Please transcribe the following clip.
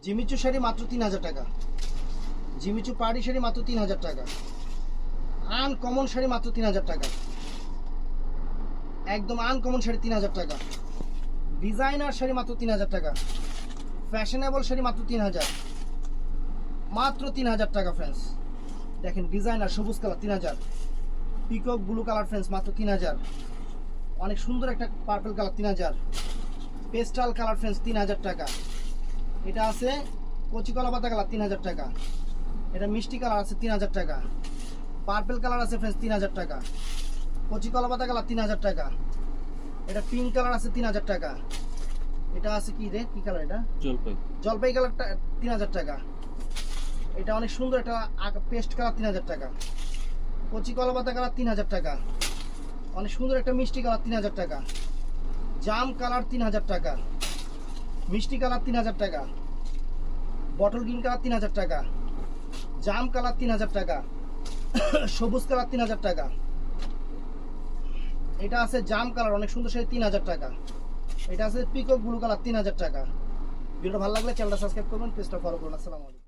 Jimmy Choo sari মাত্র 3000 টাকা। Jimmy Choo পাড়ি শাড়ি মাত্র 3000 টাকা। আনকমন শাড়ি মাত্র 3000 টাকা। একদম আনকমন শাড়ি 3000 টাকা। ডিজাইনার শাড়ি মাত্র 3000 টাকা। ফ্যাশনেবল শাড়ি মাত্র 3000, মাত্র 3000 টাকা ফ্রেন্ডস। দেখেন ডিজাইনার সবুজ colour 3000, peacock blue colour friends মাত্র 3000, অনেক সুন্দর একটা purple colour 3000, pastel colour friends 3000 টাকা। এটা আছে কচি কলা পাতা কালার 3000 টাকা। এটা মিষ্টি কালার আছে 3000 টাকা। পার্পল কালার আছে ফ্রেন্ডস 3000 টাকা। কচি কলা পাতা কালার 3000 টাকা। এটা পিঙ্ক কালার আছে 3000 টাকা। এটা আছে কি রে, কি কালার এটা? জলপাই। জলপাই কালারটা 3000 টাকা। এটা অনেক সুন্দর একটা পেস্ট কালার 3000 টাকা। কচি কলা পাতা কালার 3000 টাকা। অনেক সুন্দর একটা মিষ্টি কালার 3000 টাকা। জাম কালার 3000 টাকা। মিষ্টি কালার 3000 টাকা। বটল গ্রিন কালার 3000 টাকা। জাম কালার 3000 টাকা। সবুজ কালার 3000 টাকা। এটা আছে জাম কালার অনেক সুন্দর শাড়ি 3000 টাকা। এটা আছে পিকক ব্লু কালার 3000 টাকা। ভিডিওটা ভালো লাগলে চ্যানেলটা সাবস্ক্রাইব করবেন, পেজটা ফলো করুন। আসসালামু আলাইকুম।